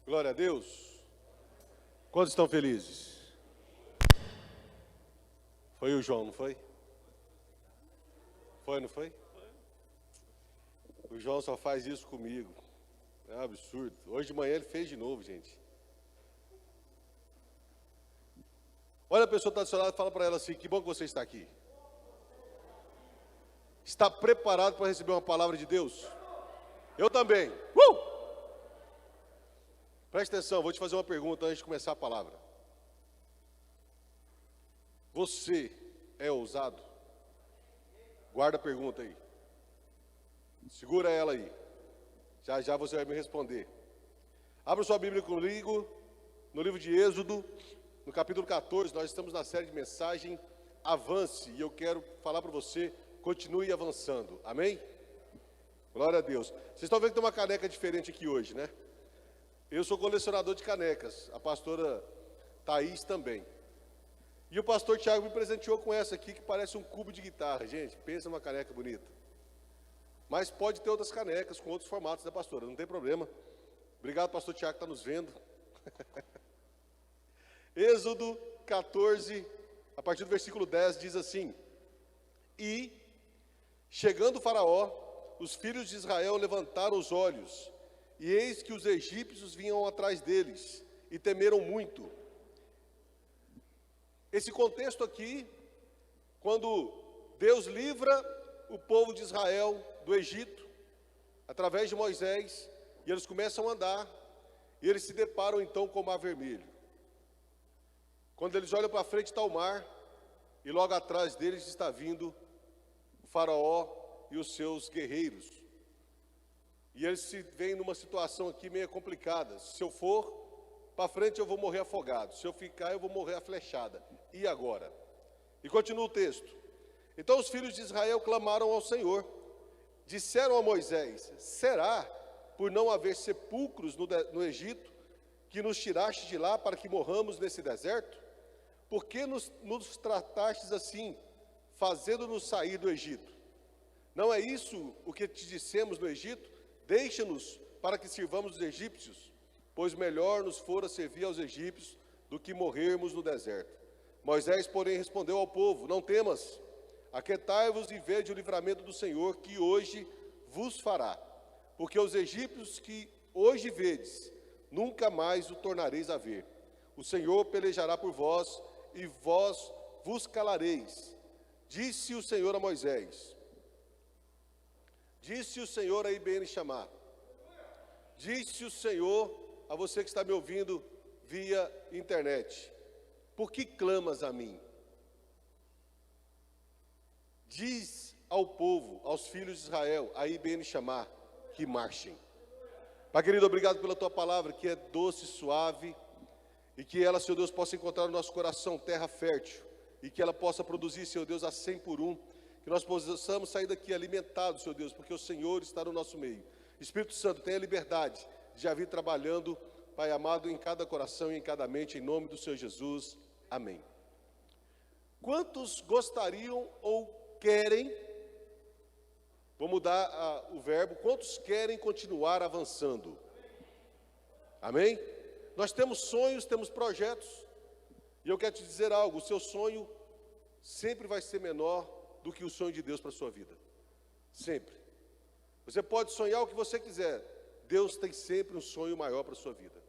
Glória a Deus. Quantos estão felizes? Foi o João, não foi? Foi, não foi? O João só faz isso comigo. É um absurdo. Hoje de manhã ele fez de novo, gente. Olha a pessoa que está do seu lado e fala para ela assim: que bom que você está aqui. Está preparado para receber uma palavra de Deus? Eu também. Preste atenção, vou te fazer uma pergunta antes de começar a palavra. Você é ousado? Guarda a pergunta aí. Segura ela aí. Já já você vai me responder. Abra sua Bíblia comigo no livro de Êxodo, no capítulo 14. Nós estamos na série de mensagem Avance. E eu quero falar para você, continue avançando. Amém? Glória a Deus. Vocês estão vendo que tem uma caneca diferente aqui hoje, né? Eu sou colecionador de canecas, a pastora Thaís também. E o pastor Tiago me presenteou com essa aqui, que parece um cubo de guitarra. Gente, pensa numa caneca bonita. Mas pode ter outras canecas com outros formatos da pastora, não tem problema. Obrigado, pastor Tiago, que está nos vendo. Êxodo 14, a partir do versículo 10, diz assim: E, chegando o Faraó, os filhos de Israel levantaram os olhos, e eis que os egípcios vinham atrás deles, e temeram muito. Esse contexto aqui, quando Deus livra o povo de Israel do Egito, através de Moisés, e eles começam a andar, e eles se deparam então com o Mar Vermelho. Quando eles olham para frente está o mar, e logo atrás deles está vindo o Faraó e os seus guerreiros. E eles se veem numa situação aqui meio complicada. Se eu for para frente eu vou morrer afogado, se eu ficar eu vou morrer a flechada. E agora? E continua o texto. Então os filhos de Israel clamaram ao Senhor. Disseram a Moisés: será por não haver sepulcros no Egito que nos tiraste de lá para que morramos nesse deserto? Por que nos tratastes assim, fazendo-nos sair do Egito? Não é isso o que te dissemos no Egito? Deixa-nos para que sirvamos os egípcios, pois melhor nos fora servir aos egípcios do que morrermos no deserto. Moisés, porém, respondeu ao povo: não temas, aquietai-vos e vede o livramento do Senhor, que hoje vos fará. Porque os egípcios que hoje vedes, nunca mais o tornareis a ver. O Senhor pelejará por vós, e vós vos calareis. Disse o Senhor a Moisés. Disse o Senhor a IBN chamar. Disse o Senhor a você que está me ouvindo via internet: por que clamas a mim? Diz ao povo, aos filhos de Israel, a IBN chamar, que marchem. Pai querido, obrigado pela tua palavra, que é doce, suave, e que ela, Senhor Deus, possa encontrar no nosso coração terra fértil, e que ela possa produzir, Senhor Deus, a 100 por 1, que nós possamos sair daqui alimentados, Senhor Deus, porque o Senhor está no nosso meio. Espírito Santo, tenha liberdade de já vir trabalhando, Pai amado, em cada coração e em cada mente, em nome do Senhor Jesus. Amém. Quantos gostariam ou querem, vou mudar o verbo, quantos querem continuar avançando? Amém? Nós temos sonhos, temos projetos, e eu quero te dizer algo: o seu sonho sempre vai ser menor do que o sonho de Deus para a sua vida. Sempre. Você pode sonhar o que você quiser, Deus tem sempre um sonho maior para a sua vida.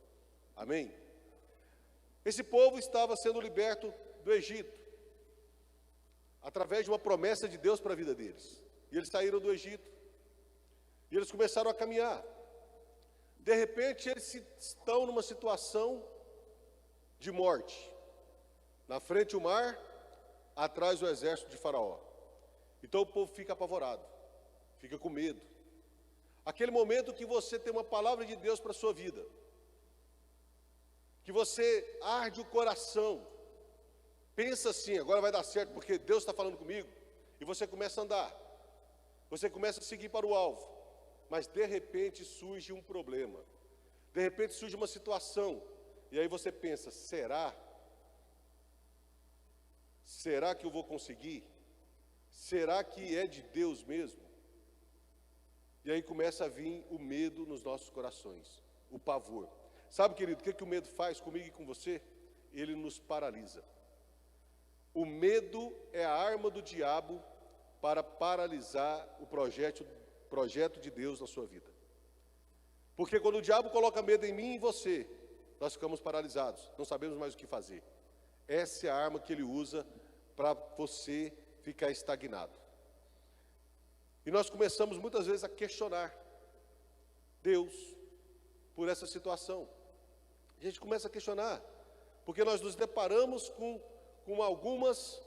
Amém? Esse povo estava sendo liberto do Egito, através de uma promessa de Deus para a vida deles. E eles saíram do Egito, e eles começaram a caminhar. De repente eles estão numa situação de morte. Na frente o mar, atrás o exército de Faraó. Então o povo fica apavorado, fica com medo. Aquele momento que você tem uma palavra de Deus para a sua vida, que você arde o coração, pensa assim: agora vai dar certo porque Deus está falando comigo, e você começa a andar, você começa a seguir para o alvo, mas de repente surge um problema, de repente surge uma situação, e aí você pensa: será que eu vou conseguir? Será que é de Deus mesmo? E aí começa a vir o medo nos nossos corações, o pavor. Sabe, querido, o que o medo faz comigo e com você? Ele nos paralisa. O medo é a arma do diabo para paralisar o projeto de Deus na sua vida. Porque quando o diabo coloca medo em mim e em você, nós ficamos paralisados, não sabemos mais o que fazer. Essa é a arma que ele usa para você ficar estagnado. E nós começamos muitas vezes a questionar Deus por essa situação. A gente começa a questionar, porque nós nos deparamos com algumas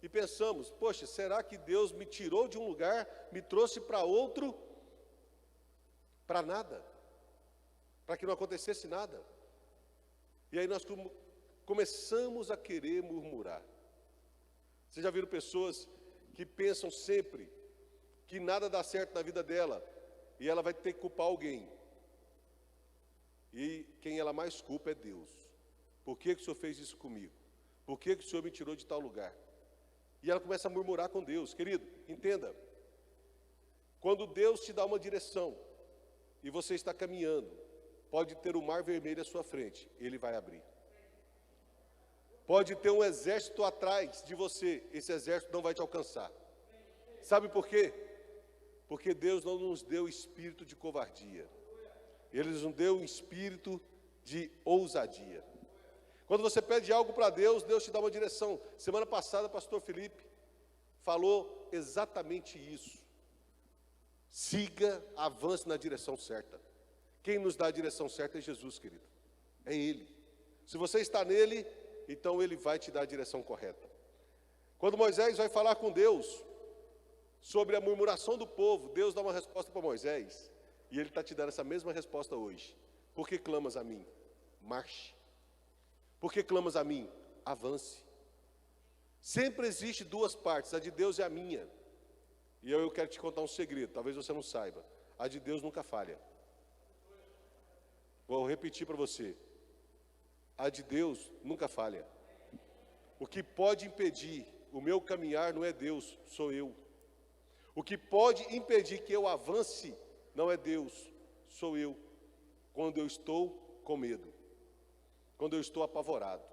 e pensamos, poxa, será que Deus me tirou de um lugar, me trouxe para outro, para nada, para que não acontecesse nada? E aí nós começamos a querer murmurar. Vocês já viram pessoas que pensam sempre que nada dá certo na vida dela e ela vai ter que culpar alguém? E quem ela mais culpa é Deus. Por que o Senhor fez isso comigo? Por que o Senhor me tirou de tal lugar? E ela começa a murmurar com Deus. Querido, entenda. Quando Deus te dá uma direção e você está caminhando, pode ter o mar vermelho à sua frente, Ele vai abrir. Pode ter um exército atrás de você, esse exército não vai te alcançar. Sabe por quê? Porque Deus não nos deu espírito de covardia. Ele nos deu um espírito de ousadia. Quando você pede algo para Deus, Deus te dá uma direção. Semana passada, o pastor Felipe falou exatamente isso. Siga, avance na direção certa. Quem nos dá a direção certa é Jesus, querido. É Ele. Se você está nele, então Ele vai te dar a direção correta. Quando Moisés vai falar com Deus sobre a murmuração do povo, Deus dá uma resposta para Moisés. E Ele está te dando essa mesma resposta hoje. Por que clamas a mim? Marche. Por que clamas a mim? Avance. Sempre existe duas partes, a de Deus e a minha. E eu quero te contar um segredo, talvez você não saiba. A de Deus nunca falha. Vou repetir para você. A de Deus nunca falha. O que pode impedir o meu caminhar não é Deus, sou eu. O que pode impedir que eu avance não é Deus, sou eu. Quando eu estou com medo. Quando eu estou apavorado.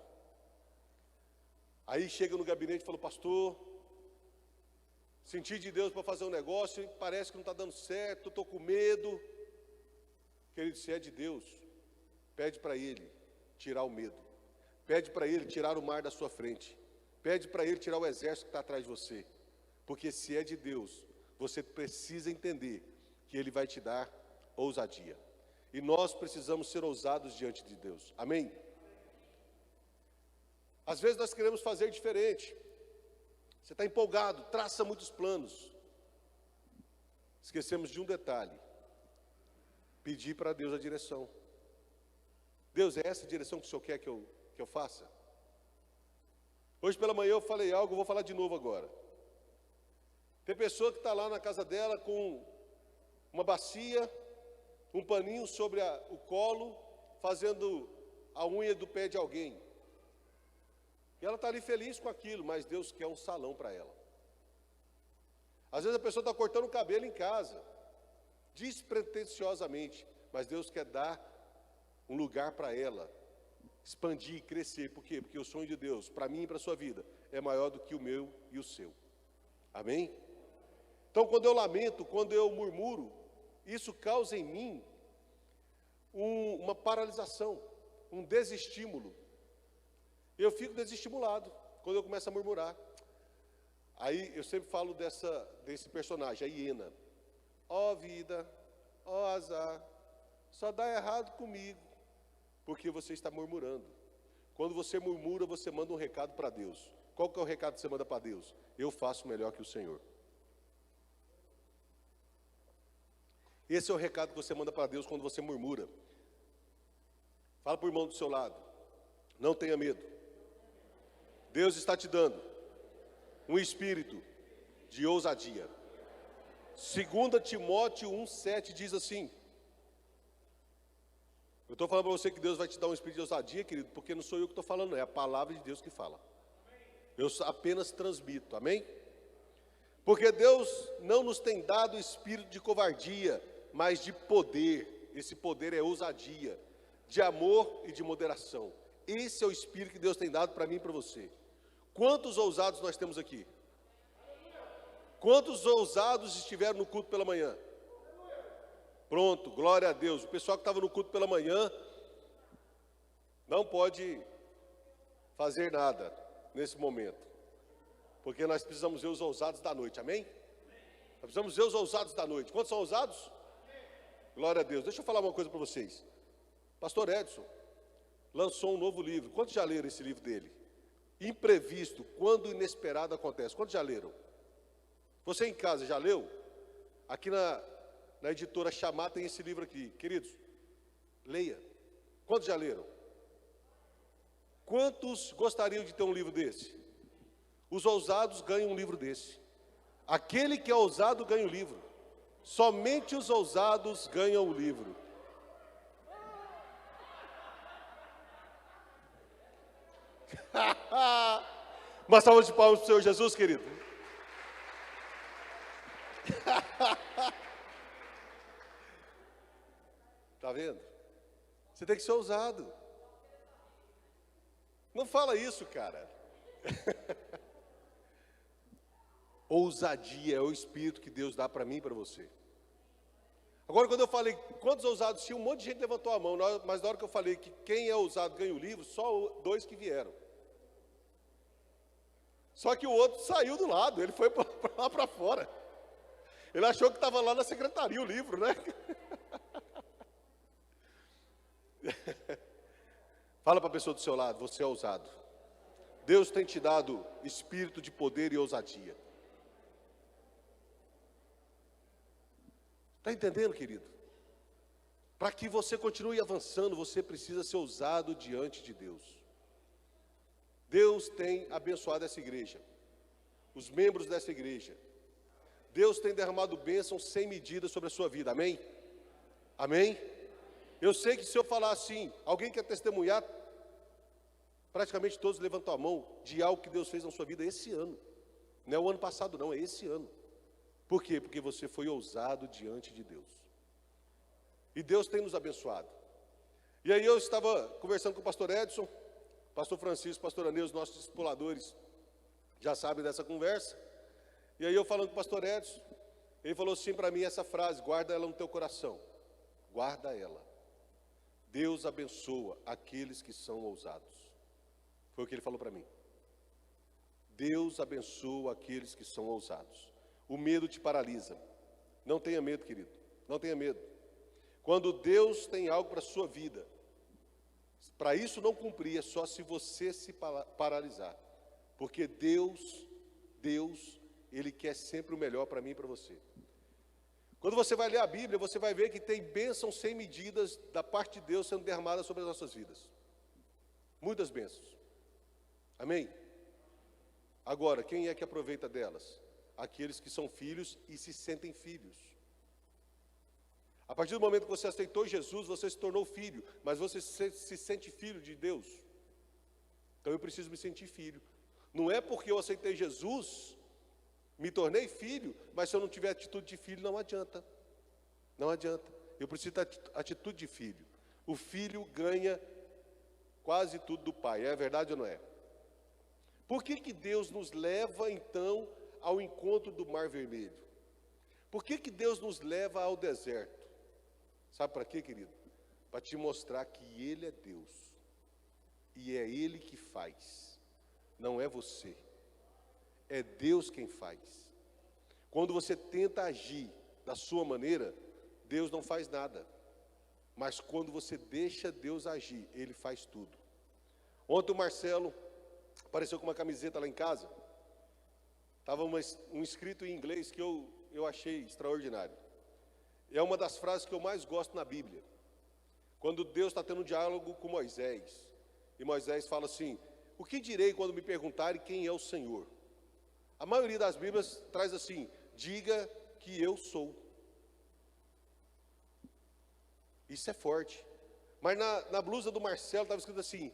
Aí chega no gabinete e fala, pastor, senti de Deus para fazer um negócio e parece que não está dando certo, estou com medo. Querido, se é de Deus, pede para Ele tirar o medo. Pede para Ele tirar o mar da sua frente. Pede para Ele tirar o exército que está atrás de você. Porque se é de Deus, você precisa entender que Ele vai te dar ousadia. E nós precisamos ser ousados diante de Deus. Amém? Às vezes nós queremos fazer diferente. Você está empolgado, traça muitos planos. Esquecemos de um detalhe. Pedir para Deus a direção. Deus, é essa a direção que o Senhor quer que eu faça? Hoje pela manhã eu falei algo, eu vou falar de novo agora. Tem pessoa que está lá na casa dela com uma bacia, um paninho sobre o colo, fazendo a unha do pé de alguém. E ela está ali feliz com aquilo, mas Deus quer um salão para ela. Às vezes a pessoa está cortando o cabelo em casa, despretensiosamente, mas Deus quer dar um lugar para ela, expandir, crescer. Por quê? Porque o sonho de Deus, para mim e para a sua vida, é maior do que o meu e o seu. Amém? Então, quando eu lamento, quando eu murmuro, isso causa em mim uma paralisação, um desestímulo. Eu fico desestimulado quando eu começo a murmurar. Aí eu sempre falo desse personagem, a hiena. Ó vida, ó azar, só dá errado comigo, porque você está murmurando. Quando você murmura, você manda um recado para Deus. Qual que é o recado que você manda para Deus? Eu faço melhor que o Senhor. Esse é o recado que você manda para Deus quando você murmura. Fala para o irmão do seu lado. Não tenha medo. Deus está te dando um espírito de ousadia. 2 Timóteo 1,7 diz assim. Eu estou falando para você que Deus vai te dar um espírito de ousadia, querido, porque não sou eu que estou falando, é a palavra de Deus que fala. Eu apenas transmito, amém? Porque Deus não nos tem dado espírito de covardia, mas de poder. Esse poder é ousadia, de amor e de moderação. Esse é o espírito que Deus tem dado para mim e para você. Quantos ousados nós temos aqui? Quantos ousados estiveram no culto pela manhã? Pronto, glória a Deus. O pessoal que estava no culto pela manhã não pode fazer nada nesse momento, porque nós precisamos ver os ousados da noite, amém? Nós precisamos ver os ousados da noite. Quantos são ousados? Glória a Deus. Deixa eu falar uma coisa para vocês. Pastor Edson lançou um novo livro. Quantos já leram esse livro dele? Imprevisto, quando o inesperado acontece. Quantos já leram? Você em casa já leu? Aqui na editora Chamar tem esse livro aqui. Queridos, leia. Quantos já leram? Quantos gostariam de ter um livro desse? Os ousados ganham um livro desse. Aquele que é ousado ganha o livro. Somente os ousados ganham o livro. Uma salva de palmas para o Senhor Jesus, querido. Está vendo? Você tem que ser ousado. Não fala isso, cara. Ousadia é o espírito que Deus dá para mim e para você. Agora, quando eu falei quantos ousados tinha, um monte de gente levantou a mão, mas na hora que eu falei que quem é ousado ganha o livro, só 2 que vieram. Só que o outro saiu do lado, ele foi lá para fora. Ele achou que estava lá na secretaria o livro, né? Fala para a pessoa do seu lado, você é ousado. Deus tem te dado espírito de poder e ousadia. Está entendendo, querido? Para que você continue avançando, você precisa ser ousado diante de Deus. Deus tem abençoado essa igreja, os membros dessa igreja. Deus tem derramado bênçãos sem medida sobre a sua vida, amém? Amém? Eu sei que se eu falar assim, alguém quer testemunhar, praticamente todos levantam a mão de algo que Deus fez na sua vida esse ano. Não é o ano passado não, é esse ano. Por quê? Porque você foi ousado diante de Deus. E Deus tem nos abençoado. E aí eu estava conversando com o pastor Edson, pastor Francisco, pastor Aneuso, nossos discipuladores já sabem dessa conversa. E aí eu falando com o pastor Edson, ele falou assim para mim essa frase, guarda ela no teu coração. Guarda ela. Deus abençoa aqueles que são ousados. Foi o que ele falou para mim. Deus abençoa aqueles que são ousados. O medo te paralisa. Não tenha medo, querido. Não tenha medo. Quando Deus tem algo para a sua vida, para isso não cumprir, é só se você se paralisar. Porque Deus, Ele quer sempre o melhor para mim e para você. Quando você vai ler a Bíblia, você vai ver que tem bênçãos sem medidas da parte de Deus sendo derramadas sobre as nossas vidas. Muitas bênçãos. Amém? Agora, quem é que aproveita delas? Aqueles que são filhos e se sentem filhos. A partir do momento que você aceitou Jesus, você se tornou filho, mas você se sente filho de Deus. Então eu preciso me sentir filho. Não é porque eu aceitei Jesus, me tornei filho, mas se eu não tiver atitude de filho, não adianta. Não adianta. Eu preciso ter atitude de filho. O filho ganha quase tudo do pai, é verdade ou não é? Por que Deus nos leva, então, ao encontro do Mar Vermelho? Por que Deus nos leva ao deserto? Sabe para quê, querido? Para te mostrar que Ele é Deus. E é Ele que faz. Não é você. É Deus quem faz. Quando você tenta agir da sua maneira, Deus não faz nada. Mas quando você deixa Deus agir, Ele faz tudo. Ontem o Marcelo apareceu com uma camiseta lá em casa. Estava um escrito em inglês que eu achei extraordinário. É uma das frases que eu mais gosto na Bíblia. Quando Deus está tendo um diálogo com Moisés. E Moisés fala assim, o que direi quando me perguntarem quem é o Senhor? A maioria das Bíblias traz assim, diga que eu sou. Isso é forte. Mas na blusa do Marcelo estava escrito assim,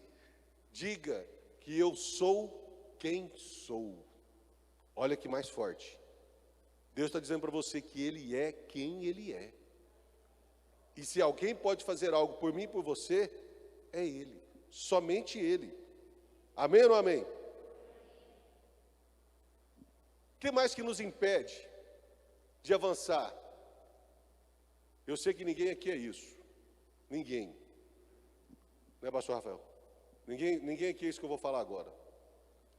diga que eu sou quem sou. Olha que mais forte. Deus está dizendo para você que Ele é quem Ele é. E se alguém pode fazer algo por mim e por você, é Ele, somente Ele. Amém ou não amém? O que mais que nos impede de avançar? Eu sei que ninguém aqui é isso. Ninguém. Não é, pastor Rafael? Ninguém aqui é isso que eu vou falar agora.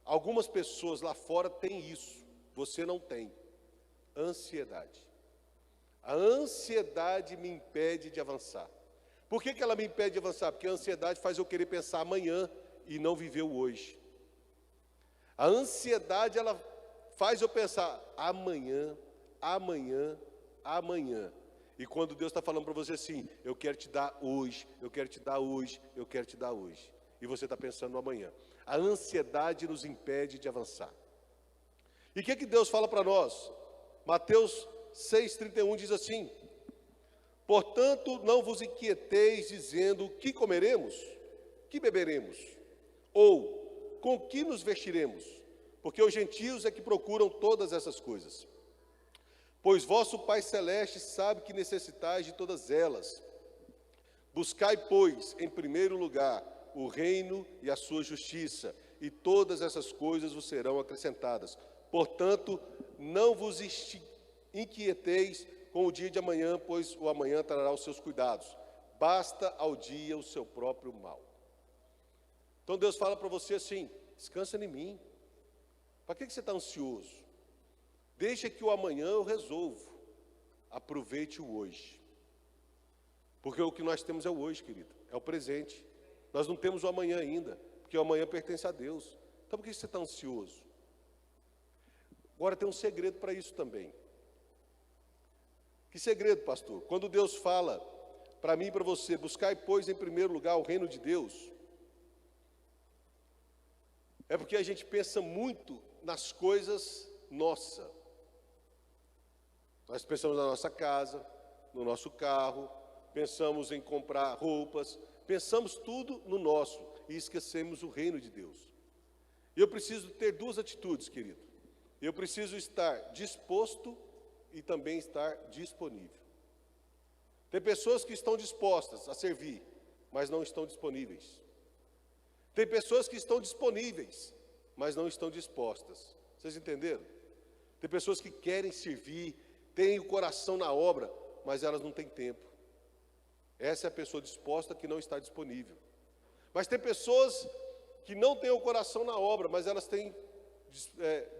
Algumas pessoas lá fora têm isso. Você não tem. Ansiedade. A ansiedade me impede de avançar. Por que ela me impede de avançar? Porque a ansiedade faz eu querer pensar amanhã e não viver o hoje. A ansiedade, ela faz eu pensar amanhã, amanhã, amanhã. E quando Deus está falando para você assim, eu quero te dar hoje, eu quero te dar hoje, eu quero te dar hoje. E você está pensando no amanhã. A ansiedade nos impede de avançar. E o que Deus fala para nós? Mateus 6,31 diz assim: portanto, não vos inquieteis dizendo, que comeremos? Que beberemos? Ou, com que nos vestiremos? Porque os gentios é que procuram todas essas coisas. Pois vosso Pai Celeste sabe que necessitais de todas elas. Buscai, pois, em primeiro lugar, o reino e a sua justiça, e todas essas coisas vos serão acrescentadas. Portanto, não vos inquieteis com o dia de amanhã, pois o amanhã trará os seus cuidados. Basta ao dia o seu próprio mal. Então Deus fala para você assim, descansa em mim. Para que você está ansioso? Deixa que o amanhã eu resolvo. Aproveite o hoje. Porque o que nós temos é o hoje, querido. É o presente. Nós não temos o amanhã ainda. Porque o amanhã pertence a Deus. Então por que você está ansioso? Agora tem um segredo para isso também. Que segredo, pastor? Quando Deus fala para mim e para você, buscai, pois, em primeiro lugar o reino de Deus, é porque a gente pensa muito nas coisas nossas. Nós pensamos na nossa casa, no nosso carro, pensamos em comprar roupas, pensamos tudo no nosso e esquecemos o reino de Deus. E eu preciso ter duas atitudes, querido. Eu preciso estar disposto e também estar disponível. Tem pessoas que estão dispostas a servir, mas não estão disponíveis. Tem pessoas que estão disponíveis, mas não estão dispostas. Vocês entenderam? Tem pessoas que querem servir, têm o coração na obra, mas elas não têm tempo. Essa é a pessoa disposta que não está disponível. Mas tem pessoas que não têm o coração na obra, mas elas têm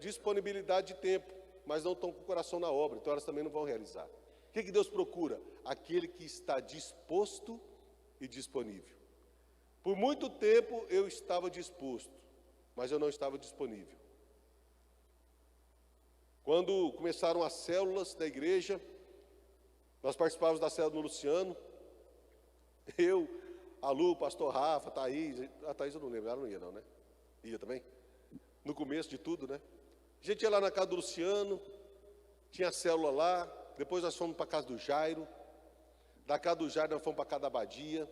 disponibilidade de tempo, mas não estão com o coração na obra, então elas também não vão realizar. O que Deus procura? Aquele que está disposto e disponível. Por muito tempo eu estava disposto, mas eu não estava disponível. Quando começaram as células da igreja, nós participávamos da célula do Luciano, eu, a Lu, o pastor Rafa, a Thaís eu não lembro, ela não ia não, né? Ia também? No começo de tudo, né? A gente ia lá na casa do Luciano, tinha a célula lá, depois nós fomos para a casa do Jairo, da casa do Jairo nós fomos para a casa da Abadia,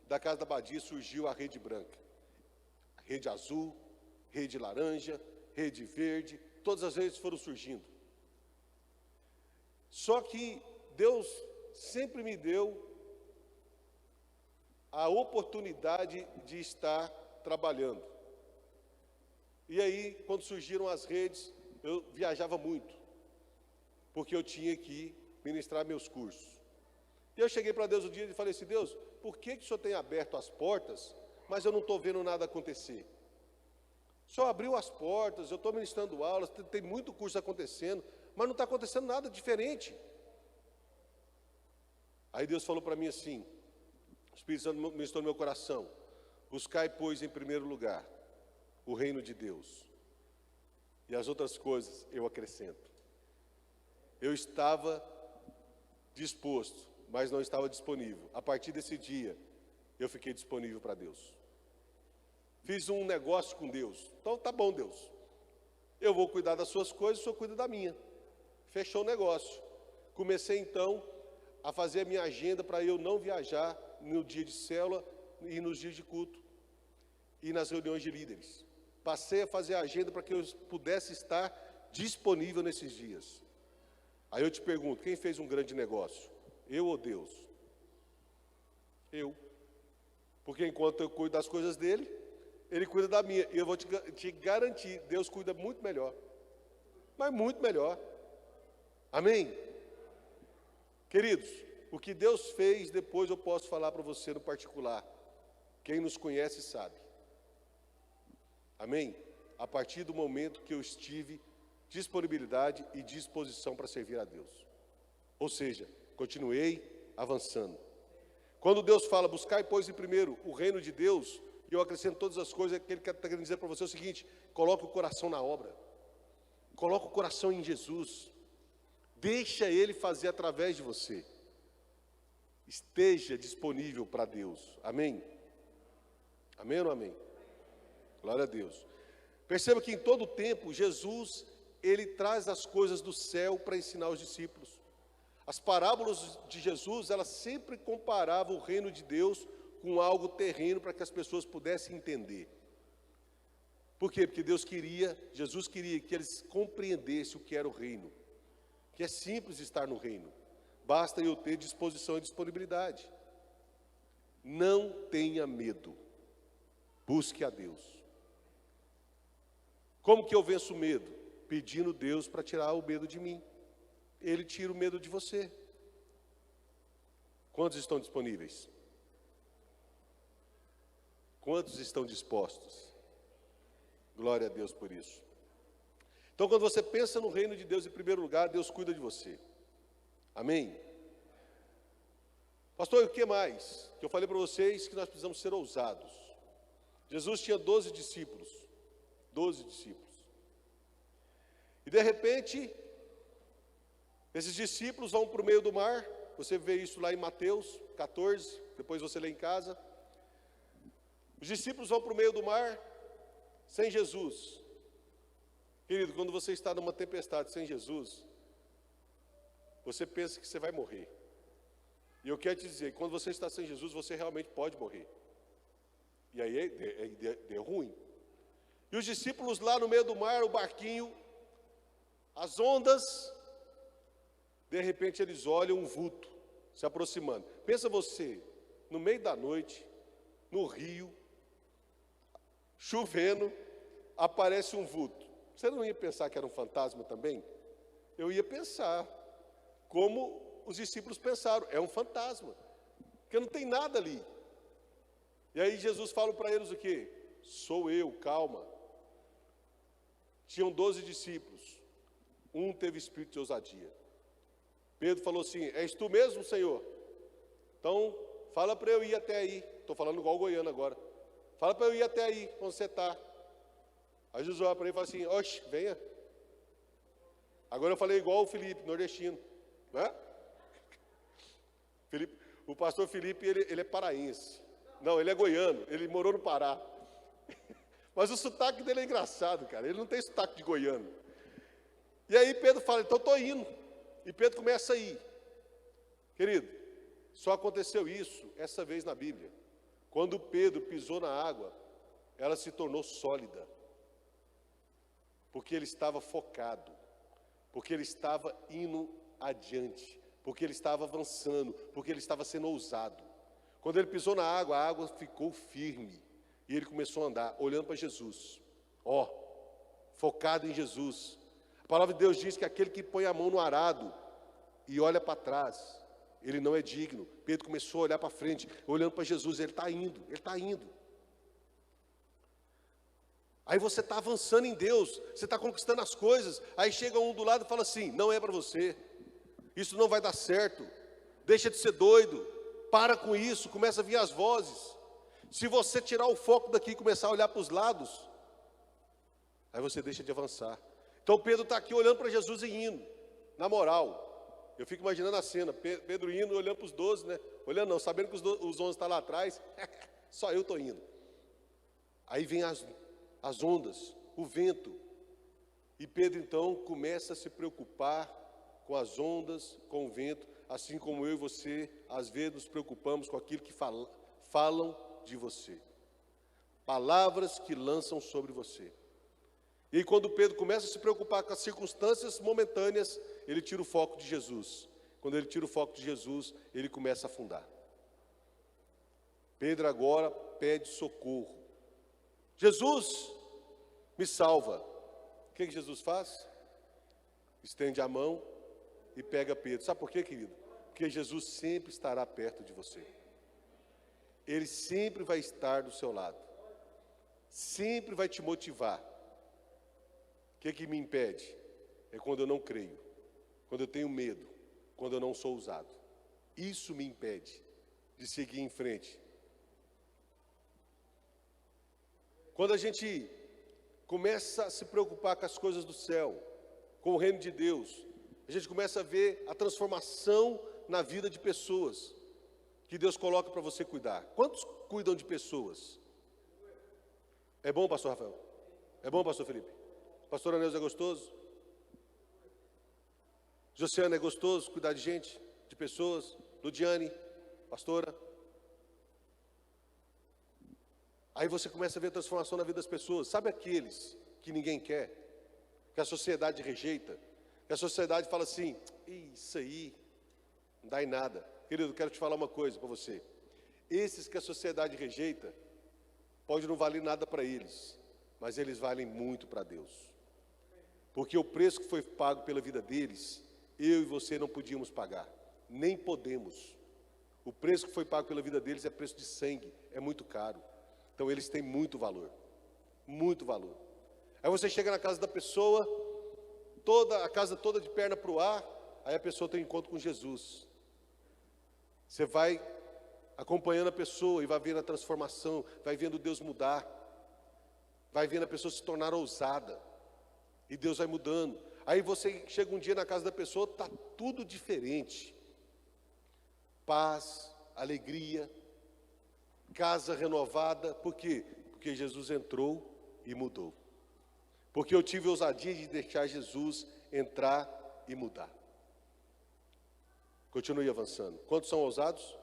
da casa da Abadia surgiu a rede branca, a rede azul, rede laranja, rede verde, todas as redes foram surgindo. Só que Deus sempre me deu a oportunidade de estar trabalhando. E aí, quando surgiram as redes, eu viajava muito, porque eu tinha que ministrar meus cursos. E eu cheguei para Deus um dia e falei assim, Deus, por que o Senhor tem aberto as portas, mas eu não estou vendo nada acontecer? O Senhor abriu as portas, eu estou ministrando aulas, tem muito curso acontecendo, mas não está acontecendo nada diferente. Aí Deus falou para mim assim, o Espírito Santo ministrou no meu coração, buscai, pois, em primeiro lugar, o reino de Deus, e as outras coisas eu acrescento. Eu estava disposto, mas não estava disponível. A partir desse dia, eu fiquei disponível para Deus. Fiz um negócio com Deus. Então, tá bom, Deus. Eu vou cuidar das suas coisas, o Senhor cuida da minha. Fechou o negócio. Comecei, então, a fazer a minha agenda para eu não viajar no dia de célula e nos dias de culto e nas reuniões de líderes. Passei a fazer a agenda para que eu pudesse estar disponível nesses dias. Aí eu te pergunto, quem fez um grande negócio? Eu ou Deus? Eu. Porque enquanto eu cuido das coisas dele, ele cuida da minha. E eu vou te garantir, Deus cuida muito melhor. Mas muito melhor. Amém? Queridos, o que Deus fez, depois eu posso falar para você no particular. Quem nos conhece sabe. Amém? A partir do momento que eu estive disponibilidade e disposição para servir a Deus. Ou seja, continuei avançando. Quando Deus fala, buscai, pois, em primeiro o reino de Deus, e eu acrescento todas as coisas, que Ele está querendo dizer para você o seguinte: coloque o coração na obra. Coloque o coração em Jesus. Deixa Ele fazer através de você. Esteja disponível para Deus. Amém? Amém ou não amém? Glória a Deus. Perceba que em todo o tempo, Jesus, Ele traz as coisas do céu para ensinar os discípulos. As parábolas de Jesus, elas sempre comparavam o reino de Deus com algo terreno para que as pessoas pudessem entender. Por quê? Porque Jesus queria que eles compreendessem o que era o reino. Que é simples estar no reino. Basta eu ter disposição e disponibilidade. Não tenha medo. Busque a Deus. Como que eu venço o medo? Pedindo a Deus para tirar o medo de mim. Ele tira o medo de você. Quantos estão disponíveis? Quantos estão dispostos? Glória a Deus por isso. Então, quando você pensa no reino de Deus em primeiro lugar, Deus cuida de você. Amém? Pastor, e o que mais? Que eu falei para vocês que nós precisamos ser ousados. Jesus tinha 12 discípulos. 12 discípulos. E de repente, esses discípulos vão para o meio do mar. Você vê isso lá em Mateus 14, depois você lê em casa. Os discípulos vão para o meio do mar sem Jesus. Querido, quando você está numa tempestade sem Jesus, você pensa que você vai morrer. E eu quero te dizer, quando você está sem Jesus, você realmente pode morrer. E aí é ruim. E os discípulos lá no meio do mar, o barquinho, as ondas, de repente eles olham um vulto se aproximando. Pensa você, no meio da noite, no rio, chovendo, aparece um vulto. Você não ia pensar que era um fantasma também? Eu ia pensar, como os discípulos pensaram, é um fantasma, porque não tem nada ali. E aí Jesus fala para eles o quê? Sou eu, calma. Tinham 12 discípulos, um teve espírito de ousadia. Pedro falou assim, és tu mesmo, Senhor? Então, fala para eu ir até aí. Estou falando igual o goiano agora. Fala para eu ir até aí, onde você está. Aí Jesus olha para ele e fala assim, oxe, venha. Agora eu falei igual o Felipe, nordestino. Né? O pastor Felipe, ele é paraense. Não, ele é goiano, ele morou no Pará. Mas o sotaque dele é engraçado, cara. Ele não tem sotaque de goiano. E aí Pedro fala, então estou indo. E Pedro começa a ir. Querido, só aconteceu isso essa vez na Bíblia. Quando Pedro pisou na água, ela se tornou sólida. Porque ele estava focado. Porque ele estava indo adiante. Porque ele estava avançando. Porque ele estava sendo ousado. Quando ele pisou na água, a água ficou firme. E ele começou a andar, olhando para Jesus. Focado em Jesus. A palavra de Deus diz que aquele que põe a mão no arado e olha para trás, ele não é digno. Pedro começou a olhar para frente, olhando para Jesus, ele está indo, ele está indo. Aí você está avançando em Deus, você está conquistando as coisas, aí chega um do lado e fala assim, não é para você, isso não vai dar certo, deixa de ser doido, para com isso, começa a vir as vozes. Se você tirar o foco daqui e começar a olhar para os lados, aí você deixa de avançar. Então Pedro está aqui olhando para Jesus e indo, na moral. Eu fico imaginando a cena, Pedro indo, olhando para os 12, né? Olhando não, sabendo que os 11 estão lá atrás, só eu estou indo. Aí vem as ondas, o vento. E Pedro então começa a se preocupar com as ondas, com o vento, assim como eu e você, às vezes nos preocupamos com aquilo que falam de você. Palavras que lançam sobre você. E aí, quando Pedro começa a se preocupar com as circunstâncias momentâneas, ele tira o foco de Jesus. Quando ele tira o foco de Jesus, ele começa a afundar. Pedro agora pede socorro. Jesus, me salva. O que Jesus faz? Estende a mão e pega Pedro. Sabe por quê, querido? Porque Jesus sempre estará perto de você. Ele sempre vai estar do seu lado. Sempre vai te motivar. O que me impede? É quando eu não creio, quando eu tenho medo, quando eu não sou ousado. Isso me impede de seguir em frente. Quando a gente começa a se preocupar com as coisas do céu, com o reino de Deus, a gente começa a ver a transformação na vida de pessoas que Deus coloca para você cuidar. Quantos cuidam de pessoas? É bom, pastor Rafael? É bom, pastor Felipe? Pastor Aneuza é gostoso? Josiana é gostoso cuidar de gente, de pessoas? Ludiane, pastora? Aí você começa a ver a transformação na vida das pessoas. Sabe aqueles que ninguém quer, que a sociedade rejeita, que a sociedade fala assim, isso aí não dá em nada. Querido, quero te falar uma coisa para você. Esses que a sociedade rejeita, pode não valer nada para eles, mas eles valem muito para Deus. Porque o preço que foi pago pela vida deles, eu e você não podíamos pagar, nem podemos. O preço que foi pago pela vida deles é preço de sangue, é muito caro. Então eles têm muito valor, muito valor. Aí você chega na casa da pessoa, a casa toda de perna para o ar, aí a pessoa tem um encontro com Jesus. Você vai acompanhando a pessoa e vai vendo a transformação, vai vendo Deus mudar, vai vendo a pessoa se tornar ousada, e Deus vai mudando. Aí você chega um dia na casa da pessoa, está tudo diferente. Paz, alegria, casa renovada. Por quê? Porque Jesus entrou e mudou. Porque eu tive ousadia de deixar Jesus entrar e mudar. Continue avançando. Quantos são ousados?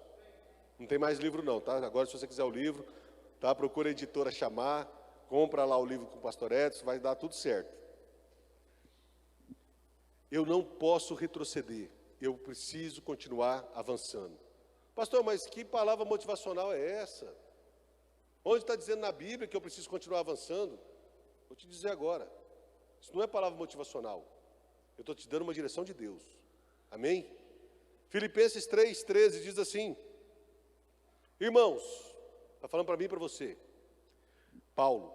Não tem mais livro não, tá? Agora, se você quiser o livro, tá? Procura a editora chamar, compra lá o livro com o pastor Edson, vai dar tudo certo. Eu não posso retroceder, eu preciso continuar avançando. Pastor, mas que palavra motivacional é essa? Onde está dizendo na Bíblia que eu preciso continuar avançando? Vou te dizer agora, isso não é palavra motivacional, eu estou te dando uma direção de Deus, amém? Filipenses 3,13 diz assim, irmãos, está falando para mim e para você, Paulo,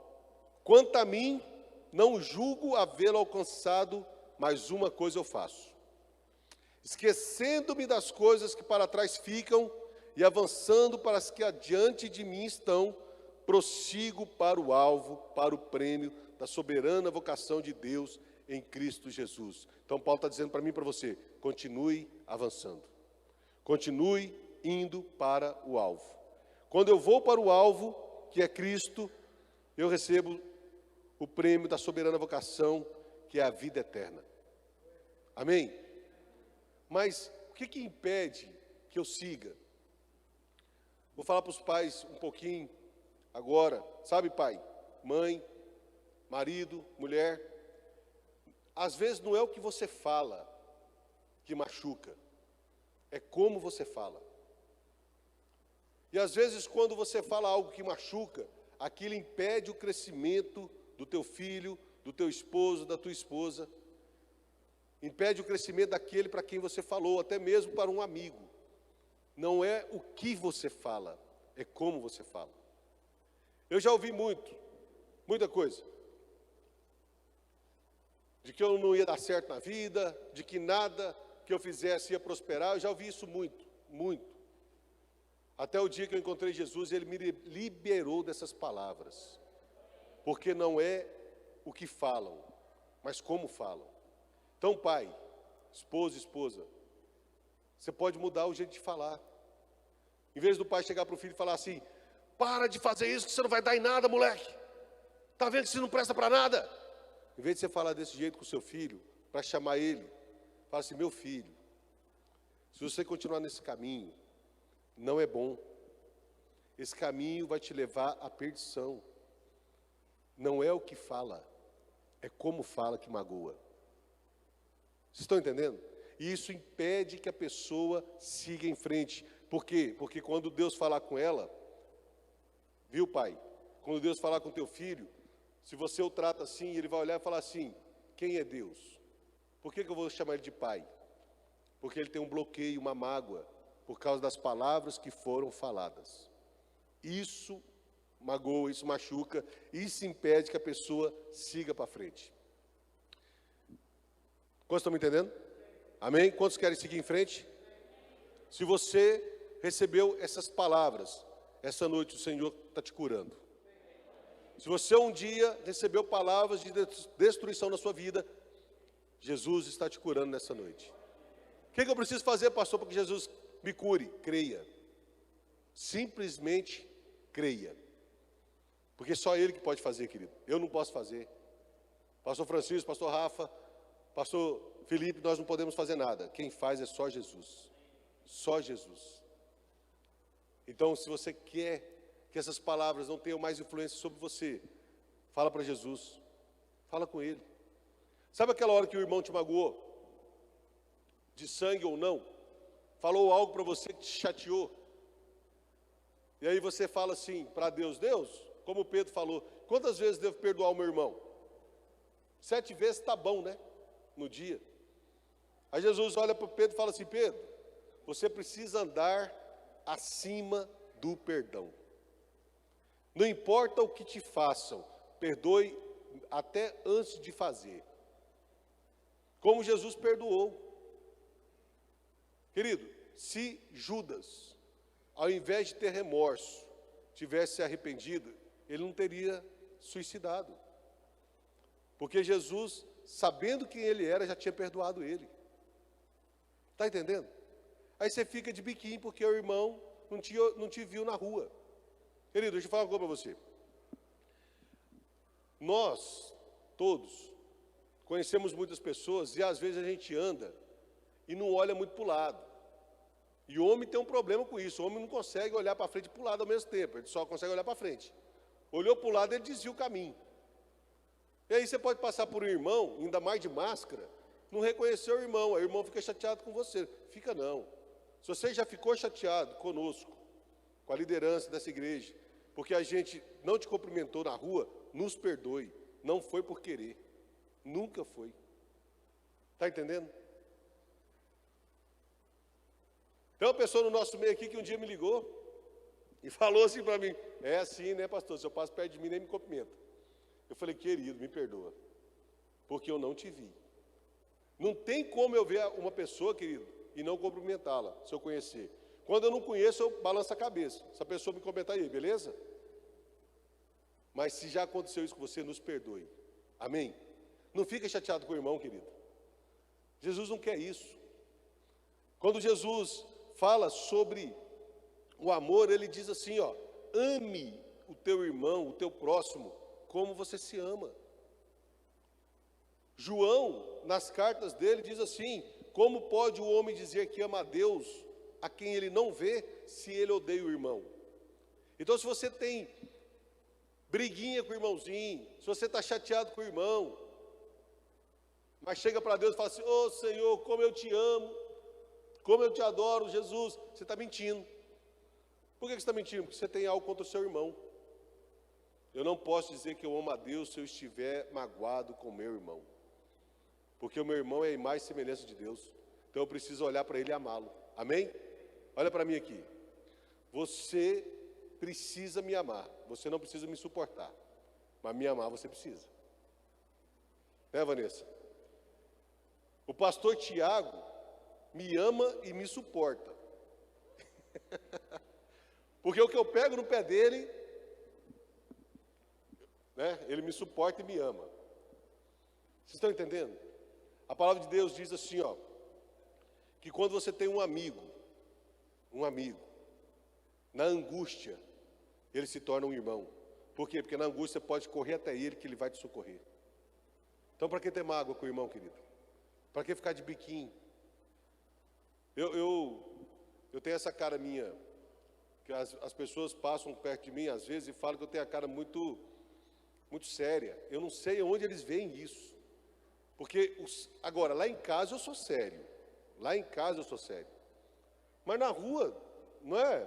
quanto a mim, não julgo havê-lo alcançado, mas uma coisa eu faço, esquecendo-me das coisas que para trás ficam e avançando para as que adiante de mim estão, prossigo para o alvo, para o prêmio da soberana vocação de Deus em Cristo Jesus. Então Paulo está dizendo para mim e para você, continue avançando, continue indo para o alvo. Quando eu vou para o alvo, que é Cristo, eu recebo o prêmio da soberana vocação, que é a vida eterna. Amém? Mas o que impede que eu siga? Vou falar para os pais um pouquinho agora. Sabe, pai, mãe, marido, mulher, às vezes não é o que você fala que machuca, é como você fala. E às vezes quando você fala algo que machuca, aquilo impede o crescimento do teu filho, do teu esposo, da tua esposa. Impede o crescimento daquele para quem você falou, até mesmo para um amigo. Não é o que você fala, é como você fala. Eu já ouvi muita coisa. De que eu não ia dar certo na vida, de que nada que eu fizesse ia prosperar. Eu já ouvi isso muito. Até o dia que eu encontrei Jesus, Ele me liberou dessas palavras. Porque não é o que falam, mas como falam. Então, pai, esposa, você pode mudar o jeito de falar. Em vez do pai chegar para o filho e falar assim, para de fazer isso que você não vai dar em nada, moleque. Está vendo que você não presta para nada? Em vez de você falar desse jeito com o seu filho, para chamar ele, fala assim, meu filho, se você continuar nesse caminho, não é bom. Esse caminho vai te levar à perdição. Não é o que fala, é como fala que magoa. Vocês estão entendendo? E isso impede que a pessoa siga em frente. Por quê? Porque quando Deus falar com ela, Viu, pai? Quando Deus falar com teu filho, se você o trata assim, ele vai olhar e falar assim: quem é Deus? Por que eu vou chamar ele de pai? Porque ele tem um bloqueio, uma mágoa, por causa das palavras que foram faladas. Isso magoa, isso machuca, isso impede que a pessoa siga para frente. Quantos estão me entendendo? Amém? Quantos querem seguir em frente? Se você recebeu essas palavras, essa noite o Senhor está te curando. Se você um dia recebeu palavras de destruição na sua vida, Jesus está te curando nessa noite. O que eu preciso fazer, pastor, para que Jesus me cure? Creia. Simplesmente creia. Porque só Ele que pode fazer, querido. Eu não posso fazer. Pastor Francisco, pastor Rafa, pastor Felipe, nós não podemos fazer nada. Quem faz é só Jesus. Só Jesus. Então, se você quer que essas palavras não tenham mais influência sobre você, fala para Jesus. Fala com Ele. Sabe aquela hora que o irmão te magoou? De sangue ou não? Falou algo para você que te chateou. E aí você fala assim para Deus: Deus, como Pedro falou, quantas vezes devo perdoar o meu irmão? 7 vezes está bom, né? No dia. Aí Jesus olha para Pedro e fala assim: Pedro, você precisa andar acima do perdão. Não importa o que te façam, perdoe até antes de fazer. Como Jesus perdoou. Querido, se Judas, ao invés de ter remorso, tivesse se arrependido, ele não teria suicidado. Porque Jesus, sabendo quem ele era, já tinha perdoado ele. Está entendendo? Aí você fica de biquinho porque o irmão não te viu na rua. Querido, deixa eu falar uma coisa para você. Nós, todos, conhecemos muitas pessoas e às vezes a gente anda e não olha muito para o lado. E o homem tem um problema com isso. O homem não consegue olhar para frente e para o lado ao mesmo tempo. Ele só consegue olhar para frente. Olhou para o lado, ele desvia o caminho. E aí você pode passar por um irmão, ainda mais de máscara, não reconheceu o irmão. Aí o irmão fica chateado com você. Fica não. Se você já ficou chateado conosco, com a liderança dessa igreja, porque a gente não te cumprimentou na rua, nos perdoe. Não foi por querer. Nunca foi. Está entendendo? Tem uma pessoa no nosso meio aqui que um dia me ligou e falou assim para mim: é assim, né, pastor? Se eu passo perto de mim, nem me cumprimenta. Eu falei: querido, me perdoa, porque eu não te vi. Não tem como eu ver uma pessoa, querido, e não cumprimentá-la, se eu conhecer. Quando eu não conheço, eu balanço a cabeça. Se a pessoa me comentar aí, beleza? Mas se já aconteceu isso com você, nos perdoe. Amém? Não fica chateado com o irmão, querido. Jesus não quer isso. Quando Jesus fala sobre o amor, ele diz assim, ó: ame o teu irmão, o teu próximo, como você se ama. João, nas cartas dele, diz assim: como pode o homem dizer que ama a Deus, a quem ele não vê, se ele odeia o irmão? Então, se você tem briguinha com o irmãozinho, se você está chateado com o irmão, mas chega para Deus e fala assim: ô Senhor, como eu te amo, como eu te adoro, Jesus, você está mentindo. Por que você está mentindo? Porque você tem algo contra o seu irmão. Eu não posso dizer que eu amo a Deus se eu estiver magoado com o meu irmão, porque o meu irmão é a imagem e semelhança de Deus. Então eu preciso olhar para ele e amá-lo. Amém? Olha para mim aqui. Você precisa me amar. Você não precisa me suportar, mas me amar você precisa. Né, Vanessa? O pastor Tiago me ama e me suporta. Porque o que eu pego no pé dele, né, ele me suporta e me ama. Vocês estão entendendo? A palavra de Deus diz assim, ó, que quando você tem um amigo, na angústia, ele se torna um irmão. Por quê? Porque na angústia você pode correr até ele, que ele vai te socorrer. Então, para que ter mágoa com o irmão, querido? Para que ficar de biquinho? Eu tenho essa cara minha, que as pessoas passam perto de mim, às vezes, e falam que eu tenho a cara muito séria. Eu não sei onde eles veem isso. Porque, agora, lá em casa eu sou sério. Lá em casa eu sou sério. Mas na rua, não é,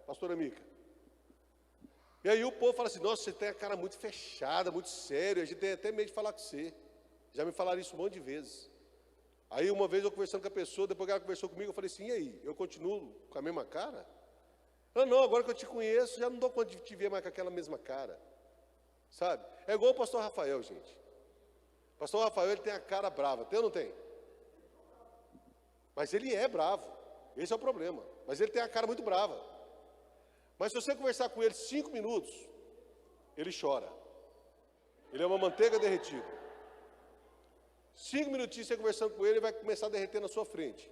pastora Mica? E aí o povo fala assim, nossa, você tem a cara muito fechada, muito sério, a gente tem até medo de falar com você. Já me falaram isso um monte de vezes. Aí uma vez eu conversando com a pessoa, depois que ela conversou comigo, eu falei assim, e aí, eu continuo com a mesma cara? Ela, não, agora que eu te conheço, já não dou conta de te ver mais com aquela mesma cara. Sabe? É igual o pastor Rafael, gente. O pastor Rafael, ele tem a cara brava, tem ou não tem? Mas ele é bravo, esse é o problema. Mas ele tem a cara muito brava. Mas se você conversar com ele 5 minutos, ele chora. Ele é uma manteiga derretida. 5 minutinhos você conversando com ele, ele vai começar a derreter na sua frente.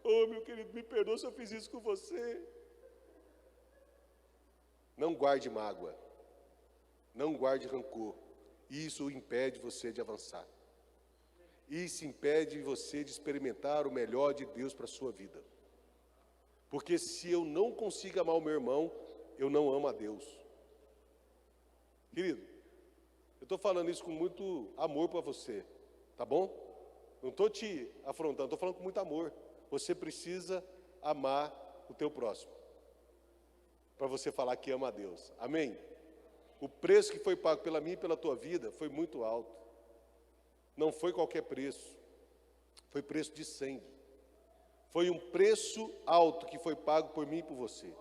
Oh, meu querido, me perdoa se eu fiz isso com você. Não guarde mágoa. Não guarde rancor. Isso impede você de avançar. Isso impede você de experimentar o melhor de Deus para a sua vida. Porque se eu não consigo amar o meu irmão, eu não amo a Deus. Querido, eu estou falando isso com muito amor para você, tá bom? Não estou te afrontando, estou falando com muito amor. Você precisa amar o teu próximo, para você falar que ama a Deus, amém? O preço que foi pago pela minha e pela tua vida foi muito alto. Não foi qualquer preço, foi preço de sangue. Foi um preço alto que foi pago por mim e por você.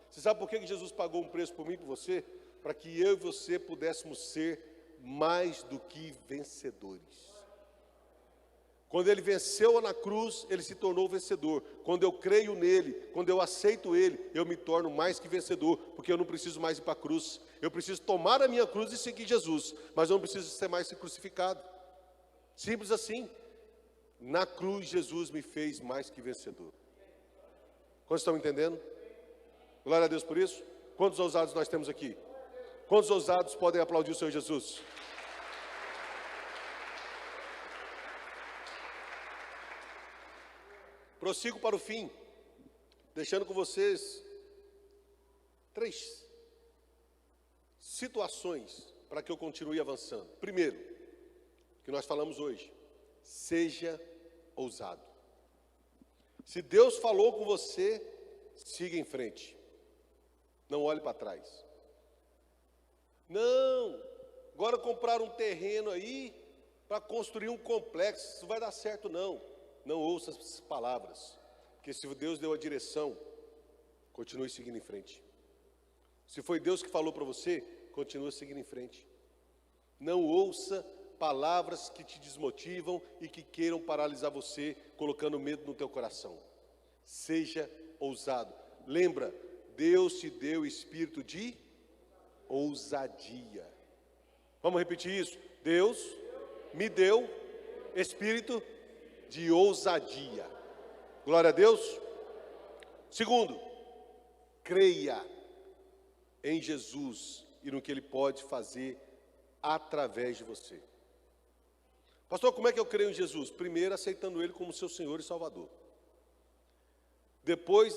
Você sabe por que Jesus pagou um preço por mim e por você? Para que eu e você pudéssemos ser mais do que vencedores. Quando ele venceu na cruz, ele se tornou vencedor. Quando eu creio nele, quando eu aceito ele, eu me torno mais que vencedor, porque eu não preciso mais ir para a cruz. Eu preciso tomar a minha cruz e seguir Jesus, mas eu não preciso ser mais crucificado. Simples assim. Na cruz, Jesus me fez mais que vencedor. Quantos estão entendendo? Glória a Deus por isso. Quantos ousados nós temos aqui? Quantos ousados podem aplaudir o Senhor Jesus? Prossigo para o fim, deixando com vocês 3 situações para que eu continue avançando. Primeiro, que nós falamos hoje, seja ousado. Se Deus falou com você, siga em frente. Não olhe para trás. Não, agora comprar um terreno aí para construir um complexo, isso vai dar certo não. Não ouça essas palavras, porque se Deus deu a direção, continue seguindo em frente. Se foi Deus que falou para você, continue seguindo em frente. Não ouça palavras que te desmotivam e que queiram paralisar você, colocando medo no teu coração. Seja ousado. Lembra, Deus te deu espírito de ousadia. Vamos repetir isso? Deus me deu espírito de ousadia. Glória a Deus. Segundo, creia em Jesus e no que Ele pode fazer através de você. Pastor, como é que eu creio em Jesus? Primeiro, aceitando Ele como seu Senhor e Salvador. Depois,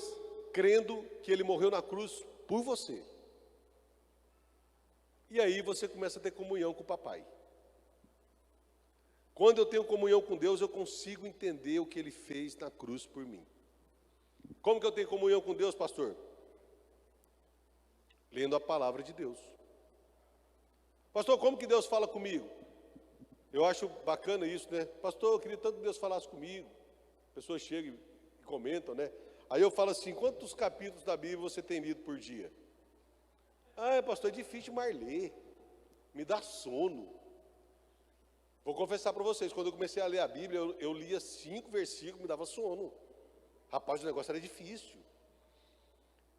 crendo que Ele morreu na cruz por você. E aí você começa a ter comunhão com o papai. Quando eu tenho comunhão com Deus, eu consigo entender o que Ele fez na cruz por mim. Como que eu tenho comunhão com Deus, pastor? Lendo a palavra de Deus. Pastor, como que Deus fala comigo? Eu acho bacana isso, né? Pastor, eu queria tanto que Deus falasse comigo. Pessoas chegam e comentam, né? Aí eu falo assim, quantos capítulos da Bíblia você tem lido por dia? Ah, pastor, é difícil mais ler. Me dá sono. Vou confessar para vocês, quando eu comecei a ler a Bíblia, eu lia 5 versículos, me dava sono. Rapaz, o negócio era difícil.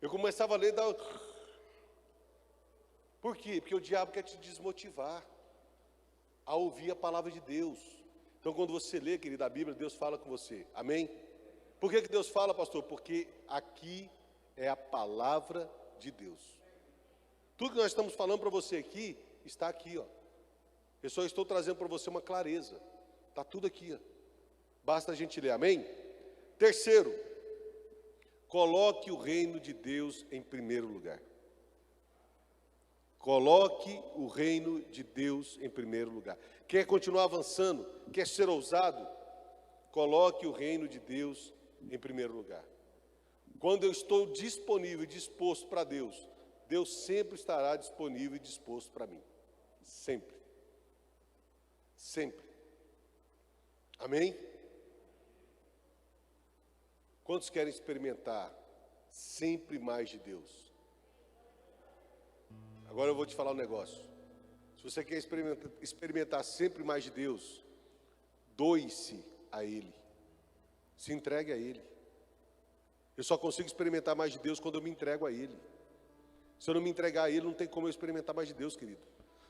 Eu começava a ler e dava... Por quê? Porque o diabo quer te desmotivar a ouvir a palavra de Deus. Então, quando você lê, querida, a Bíblia, Deus fala com você. Amém? Por que Deus fala, pastor? Porque aqui é a palavra de Deus. Tudo que nós estamos falando para você aqui, está aqui, ó. Eu só estou trazendo para você uma clareza. Está tudo aqui, ó. Basta a gente ler, amém? Terceiro, coloque o reino de Deus em primeiro lugar. Coloque o reino de Deus em primeiro lugar. Quer continuar avançando? Quer ser ousado? Coloque o reino de Deus em primeiro lugar. Quando eu estou disponível e disposto para Deus, Deus sempre estará disponível e disposto para mim. Sempre. Sempre. Amém? Quantos querem experimentar sempre mais de Deus? Agora eu vou te falar um negócio. Se você quer experimentar sempre mais de Deus, doe-se a Ele. Se entregue a Ele. Eu só consigo experimentar mais de Deus quando eu me entrego a Ele. Se eu não me entregar a Ele, não tem como eu experimentar mais de Deus, querido.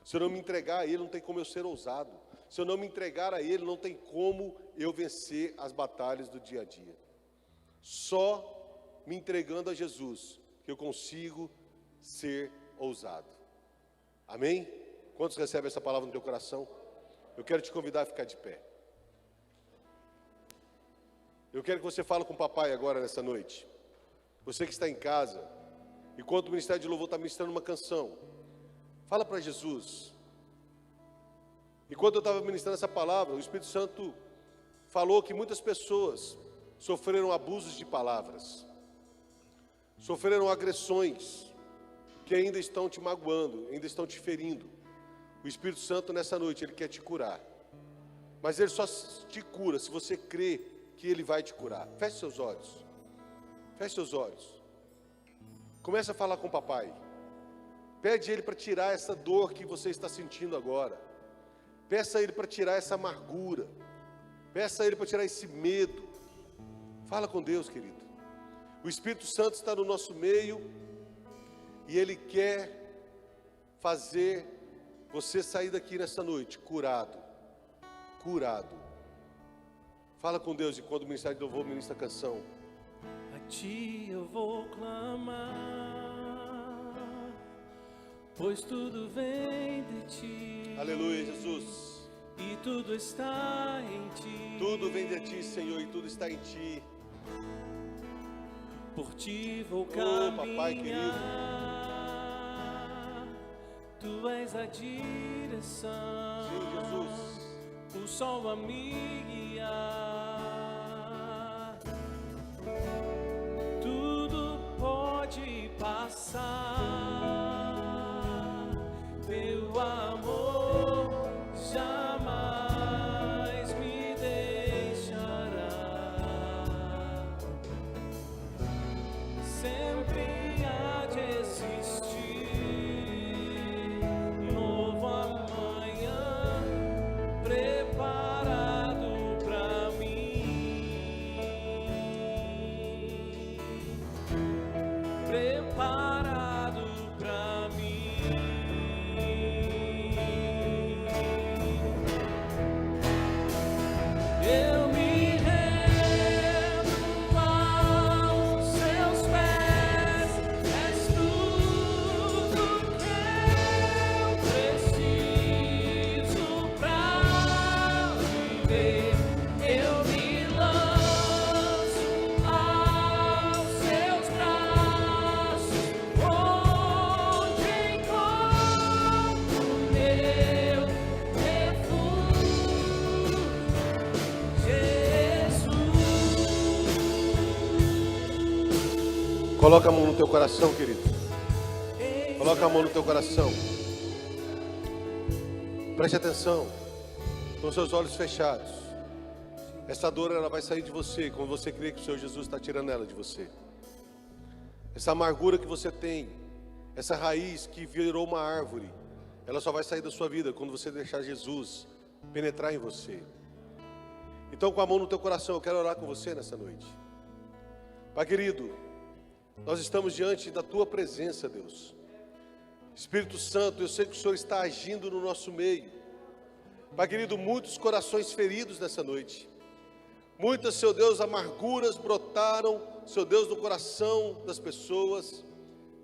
Se eu não me entregar a Ele, não tem como eu ser ousado. Se eu não me entregar a Ele, não tem como eu vencer as batalhas do dia a dia. Só me entregando a Jesus que eu consigo ser ousado. Amém? Quantos recebem essa palavra no teu coração? Eu quero te convidar a ficar de pé. Eu quero que você fale com o papai agora nessa noite. Você que está em casa, enquanto o Ministério de Louvor está ministrando uma canção, fala para Jesus. Enquanto eu estava ministrando essa palavra, o Espírito Santo falou que muitas pessoas sofreram abusos de palavras, sofreram agressões que ainda estão te magoando, ainda estão te ferindo. O Espírito Santo nessa noite, Ele quer te curar, mas Ele só te cura se você crê que Ele vai te curar. Feche seus olhos, feche seus olhos, comece a falar com o papai, pede a Ele para tirar essa dor que você está sentindo agora, peça a Ele para tirar essa amargura, peça a Ele para tirar esse medo. Fala com Deus, querido. O Espírito Santo está no nosso meio e Ele quer fazer você sair daqui nessa noite curado, curado. Fala com Deus enquanto o Ministério de Louvor ministra a canção. A Ti eu vou clamar, pois tudo vem de Ti. Aleluia, Jesus. E tudo está em Ti. Tudo vem de Ti, Senhor, e tudo está em Ti. Por Ti vou caminhar, papai querido. Tu és a direção. Sim, Jesus. O sol a me guiar. Tudo pode passar. Teu amor jamais me deixará. Sempre há de existir novo amanhã preparado pra mim, preparado pra mim. Eu me rendo aos seus pés, és tudo que eu preciso pra viver. Eu me lanço aos seus braços, onde encontro meu refúgio, Jesus. Coloca a mão no teu coração, querido. Coloca a mão no teu coração. Preste atenção. Com seus olhos fechados. Essa dor, ela vai sair de você quando você crê que o Senhor Jesus está tirando ela de você. Essa amargura que você tem, essa raiz que virou uma árvore, ela só vai sair da sua vida quando você deixar Jesus penetrar em você. Então, com a mão no teu coração, eu quero orar com você nessa noite. Pai querido, nós estamos diante da Tua presença, Deus. Espírito Santo, eu sei que o Senhor está agindo no nosso meio. Pai querido, muitos corações feridos nessa noite. Muitas, Seu Deus, amarguras brotaram, Seu Deus, no coração das pessoas,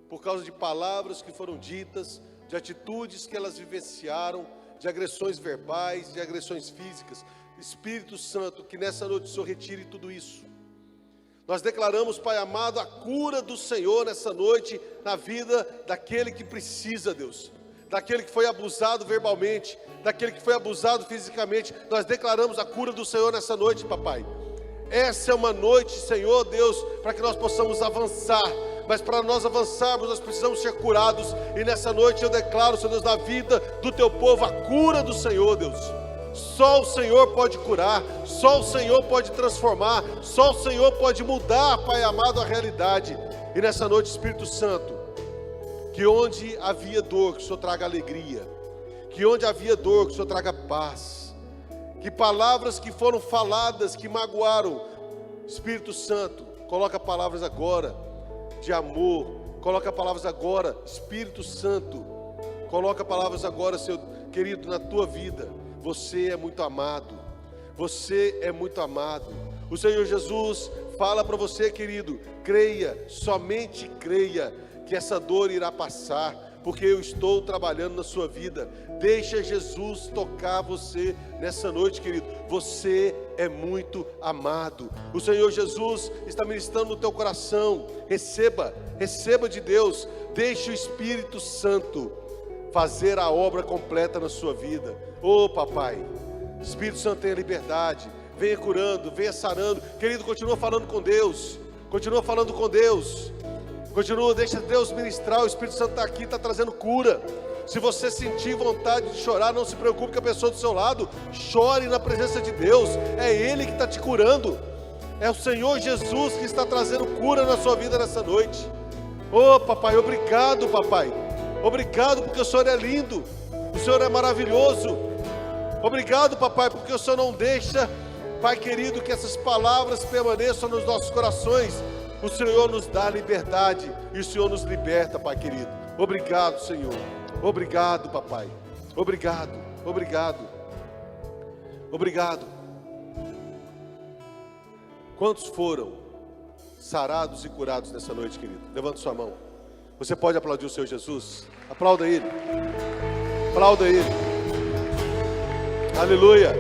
por causa de palavras que foram ditas, de atitudes que elas vivenciaram, de agressões verbais, de agressões físicas. Espírito Santo, que nessa noite o Senhor retire tudo isso. Nós declaramos, Pai amado, a cura do Senhor nessa noite, na vida daquele que precisa, Deus. Daquele que foi abusado verbalmente, daquele que foi abusado fisicamente. Nós declaramos a cura do Senhor nessa noite, papai. Essa é uma noite, Senhor Deus, para que nós possamos avançar. mas para nós avançarmos, nós precisamos ser curados. E nessa noite eu declaro, Senhor Deus, na vida do teu povo, a cura do Senhor, Deus. Só o Senhor pode curar, só o Senhor pode transformar, só o Senhor pode mudar, Pai amado, a realidade. E nessa noite, Espírito Santo, que onde havia dor, que o Senhor traga alegria, que onde havia dor, que o Senhor traga paz, que palavras que foram faladas, que magoaram, Espírito Santo, coloca palavras agora de amor, coloca palavras agora, Espírito Santo, coloca palavras agora, Senhor querido, na tua vida. Você é muito amado, você é muito amado. O Senhor Jesus fala para você, querido, creia, somente creia, que essa dor irá passar, porque eu estou trabalhando na sua vida. Deixa Jesus tocar você nessa noite, querido. Você é muito amado. O Senhor Jesus está ministrando no teu coração. Receba de Deus. Deixe o Espírito Santo fazer a obra completa na sua vida. Papai, Espírito Santo, tenha liberdade. Venha curando, venha sarando. Querido, continua falando com Deus. Continua falando com Deus. Continua, deixa Deus ministrar. O Espírito Santo está aqui, está trazendo cura. Se você sentir vontade de chorar, não se preocupe com a pessoa do seu lado. Chore na presença de Deus. É Ele que está te curando. É o Senhor Jesus que está trazendo cura na sua vida nessa noite. Papai, obrigado, papai. Obrigado porque o Senhor é lindo. O Senhor é maravilhoso. Obrigado, papai, porque o Senhor não deixa, Pai querido, que essas palavras permaneçam nos nossos corações. O Senhor nos dá liberdade e o Senhor nos liberta, Pai querido. Obrigado, Senhor. Obrigado, papai. Obrigado, obrigado. Obrigado. Quantos foram sarados e curados nessa noite, querido? Levanta sua mão. Você pode aplaudir o Senhor Jesus? Aplauda Ele. Aplauda Ele. Aleluia.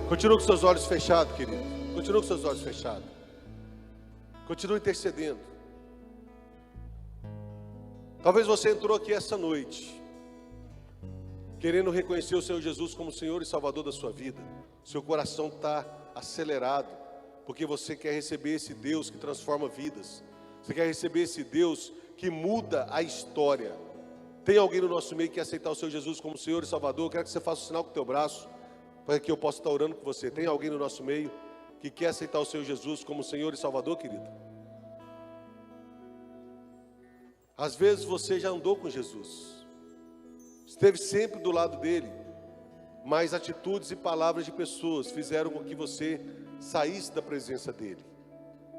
Continua com seus olhos fechados, querido. Continua com seus olhos fechados. Continua intercedendo. Talvez você entrou aqui essa noite querendo reconhecer o Senhor Jesus como Senhor e Salvador da sua vida. Seu coração está acelerado, porque você quer receber esse Deus que transforma vidas. Você quer receber esse Deus que muda a história. Tem alguém no nosso meio que quer aceitar o Senhor Jesus como Senhor e Salvador? Eu quero que você faça o sinal com o teu braço, para que eu possa estar orando com você. Tem alguém no nosso meio que quer aceitar o Senhor Jesus como Senhor e Salvador, querido? Às vezes você já andou com Jesus, esteve sempre do lado dele, mas atitudes e palavras de pessoas fizeram com que você saísse da presença dele.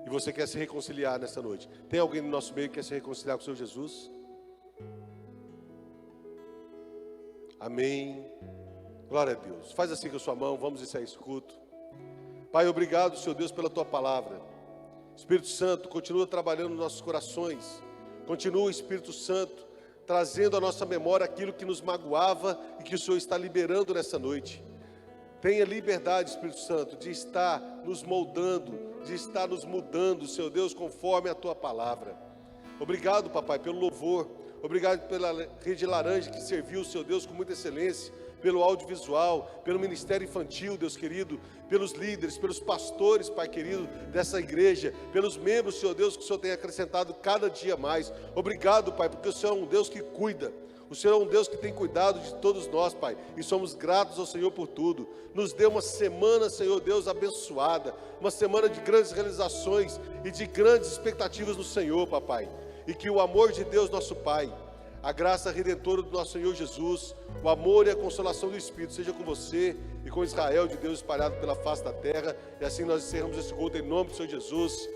E você quer se reconciliar nessa noite. Tem alguém no nosso meio que quer se reconciliar com o Senhor Jesus? Amém. Glória a Deus. Faz assim com a sua mão, vamos encerrar esse culto. Pai, obrigado, Senhor Deus, pela tua palavra. Espírito Santo, continua trabalhando nos nossos corações. Continua, Espírito Santo, trazendo à nossa memória aquilo que nos magoava e que o Senhor está liberando nessa noite. Tenha liberdade, Espírito Santo, de estar nos moldando, de estar nos mudando, Senhor Deus, conforme a tua palavra. Obrigado, papai, pelo louvor. Obrigado pela Rede Laranja que serviu, Senhor Deus, com muita excelência. Pelo audiovisual, pelo ministério infantil, Deus querido, pelos líderes, pelos pastores, Pai querido, dessa igreja, pelos membros, Senhor Deus, que o Senhor tem acrescentado cada dia mais. Obrigado, Pai, porque o Senhor é um Deus que cuida. O Senhor é um Deus que tem cuidado de todos nós, Pai, e somos gratos ao Senhor por tudo. Nos dê uma semana, Senhor Deus, abençoada, uma semana de grandes realizações e de grandes expectativas no Senhor, papai. E que o amor de Deus, nosso Pai, a graça redentora do nosso Senhor Jesus, o amor e a consolação do Espírito seja com você e com Israel de Deus espalhado pela face da terra. E assim nós encerramos esse culto em nome do Senhor Jesus.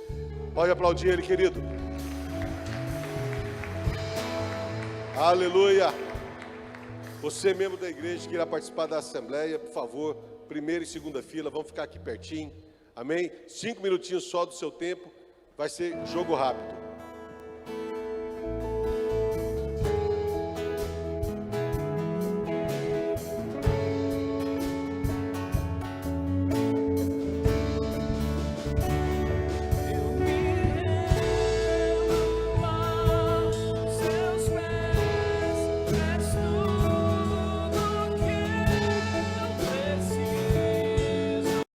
Pode aplaudir Ele, querido. Aleluia. Você, membro da igreja, que irá participar da assembleia, por favor, primeira e segunda fila, vamos ficar aqui pertinho. Amém? 5 minutinhos só do seu tempo, vai ser jogo rápido.